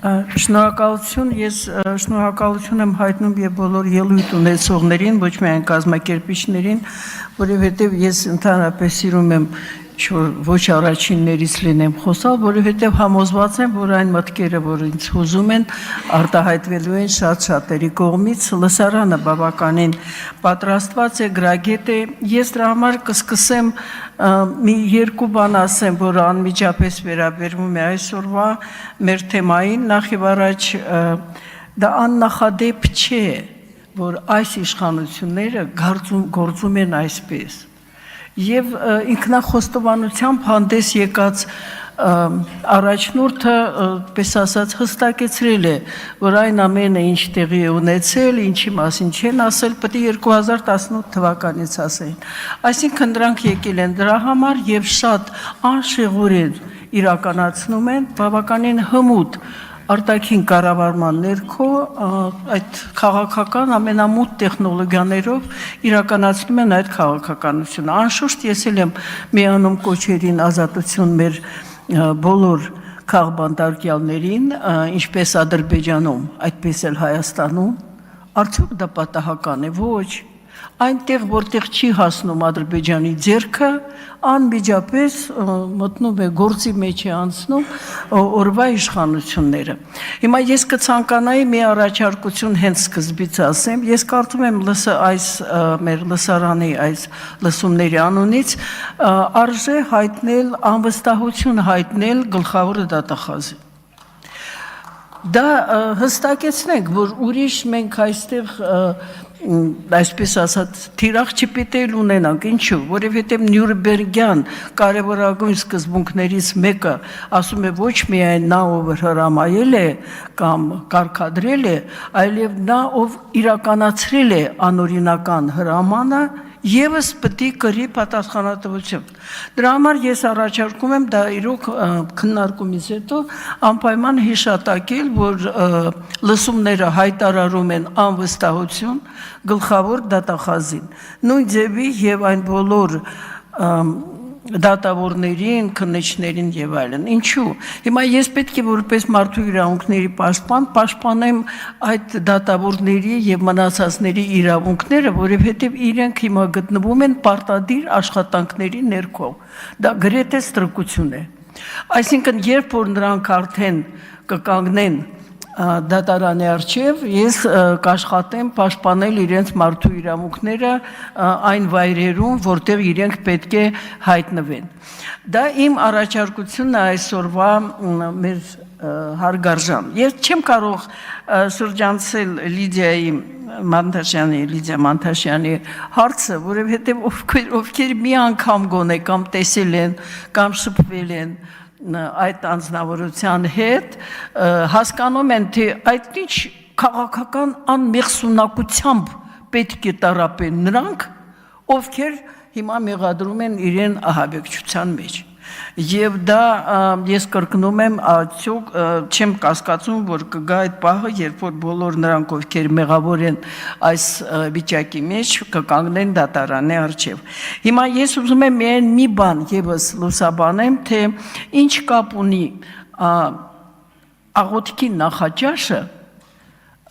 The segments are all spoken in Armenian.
Շնորհակալություն, ես շնորհակալություն եմ հայտնում եւ բոլոր ելույթ ունեցողներին, ոչ միայն կազմակերպիչներին, որովհետեւ ես ընդհանրապես սիրում եմ ոչ առաջիններից լինեմ խոսալ, որովհետև համոզված եմ, որ այն մտքերը, որ ինձ հուզում են, արտահայտվելու են շատ-շատերի կողմից, լսարանը բավականին պատրաստված է, գրագետ է, ես դրա համար կսկսեմ մի երկու բան ասեմ, որ անմիջապես վերաբերվում է այսօրվա մեր թեմային, նախ եւ առաջ դա աննախադեպ չէ, որ այս իշխանությունները գործում են այսպես Եվ ինքնախոստովանությամբ հանդես եկած առաջնորդը, պես ասած, հստակեցրել է, որ այն ամենը ինչ տեղի է ունեցել, ինչի մասին չեն ասել, պետք է 2018 թվականից ասեին։ Այսինքն դրանք եկել են դրա համար եւ շատ անշեղորեն իրականացնում են բավականին հմուտ արտաքին կառավարման ներքո այդ քաղաքական ամենամութ տեխնոլոգիաներով իրականացնում են այդ քաղաքականությունը։ Անշուշտ ես եմ միանում կոչերին ազատություն մեր բոլոր քաղբանտարկյալներին, ինչպես Ադրբեջանում, այդպես էլ Հայաստանում, արդյոք դա պատահական է, ոչ։ Այնտեղ, որտեղ չի հասնում Ադրբեջանի ձեռքը, անմիջապես մտնում է գործի մեջ է անցնում օրվա իշխանությունները։ Հիմա ես կցանկանայի մի առաջարկություն հենց սկզբից ասեմ, ես կարծում եմ այս մեր լսարանի այս լսումների անունից արժե հայտնել, անվստահություն հայտնել գլխավոր դատախազին։ Դա հստակեցնենք, որ ուրիշ մենք այստեղ այսպես ասած, թիրախ չպիտի ունենանք, ինչու, որովհետև Նյուրնբերգյան կարևորագույն սկզբունքներից մեկը ասում է ոչ միայն նա, ով հրամայել է կամ կարգադրել է, այլև նա, ով իրականացրել է անօրինական հրամանը, Եվս պետք է կրի պատասխանատվություն։ Դրա համար ես առաջարկում եմ դա իրոք քննարկումից հետո անպայման հիշատակել, որ լսումները հայտարարում են անվստահություն գլխավոր դատախազին։ Նույն ձևի եւ այն բոլոր դատավորներին, քննիչներին եւ այլն։ Ինչու։ Հիմա ես պետք է որպես մարդու իրավունքների պաշտպան պաշտպանեմ այդ դատավորների եւ մնացածների իրավունքները, որովհետեւ իրենք հիմա գտնվում են պարտադիր աշխատանքների ներքո։ Դա գրեթե ստրկություն է։ Այսինքն, երբ որ նրանք արդեն կկանգնեն դատարանի առջև, ես կաշխատեմ պաշտպանել իրենց մարդու իրավունքները այն վայրերում, որտեղ իրենք պետք է հայտնվեն։ Դա իմ առաջարկությունն է այսօրվա մեր հարգարժան։ Ես չեմ կարող շրջանցել Լիդիա Մանթաշյանի հարցը, որովհետև ովքեր մի անգամ գոնե կամ տեսել են, կամ շփվել են այդ անձնավորության հետ հասկանում են, թե այդ ինչ քաղաքական անմեղսունակությամբ պետք է տարապեն նրանք, ովքեր հիմա մեղադրում են իրեն ահաբեկչության մեջ։ Եվ դա ես կրկնում եմ, չեմ կասկածում, որ կգա այդ պահը, երբ որ բոլոր նրանք, ովքեր մեղավոր են այս վիճակի մեջ, կկանգնեն դատարանի առջև։ Հիմա ես ուզում եմ միայն մի բան եւս լուսաբանեմ, թե ինչ կապ ունի աղոթքի նախաճաշը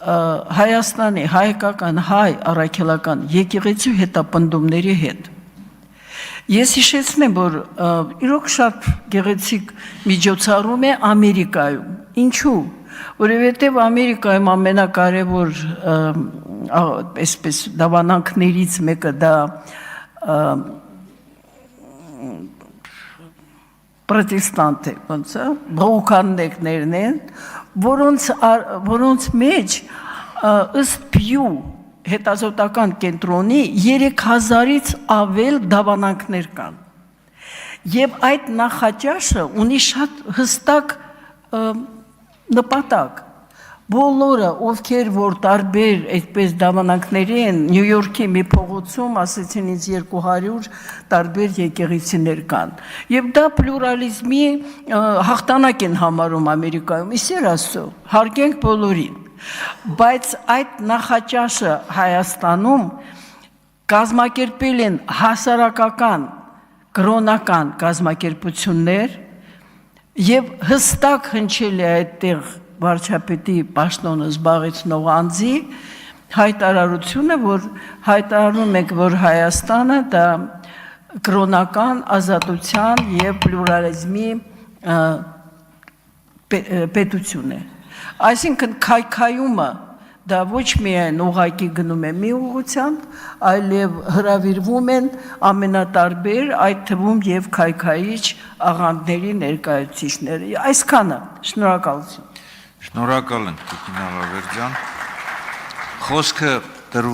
Հայաստանի հայկական հայ առաքելական եկեղեցու հետապնդումների հետ։ Ես հիշեցնեմ, որ իրոք շատ գեղեցիկ միջոցառում է Ամերիկայում։ Ինչու։ Որովհետև Ամերիկայում ամենակարևոր այսպես դավանանքներից մեկը դա պրոտեստանտ է, ոնց է, բողոքաններն են, որոնց մեջ ըստ Փյու հետազոտական կենտրոնի 3000-ից ավել դավանանքներ կան։ Եվ այդ նախաճաշը ունի շատ հստակ նպատակ։ Բոլորը, ովքեր որ տարբեր այդպես դավանանքների են, Նյու Յորքի մի փողոցում ասեցին ինձ 200 տարբեր եկեղեցիներ կան։ Եվ դա պլուրալիզմի հաղթանակ են համարում Ամերիկայում, իսեր Աստծո, հարգենք բոլորին։ Բայց այդ նախաճաշը Հայաստանում կազմակերպել են հասարակական, կրոնական կազմակերպություններ եւ հստակ հնչել է այդտեղ վարչապետի պաշտոնը զբաղեցնող անձի հայտարարությունը, որ հայտարարում եք, որ Հայաստանը դա կրոնական ազատության եւ պլուրալիզմի պետություն է։ Այսինքն քայքայումը դա ոչ միայն ուղղակի գնում է մի ուղղությամբ, այլև հրավիրվում են ամենատարբեր, այդ թվում եւ քայքայիչ աղանդների ներկայացուցիչները։ Այսքանը, շնորհակալություն։ Շնորհակալ ենք, Տիկին Ալավերդյան։ Խոսքը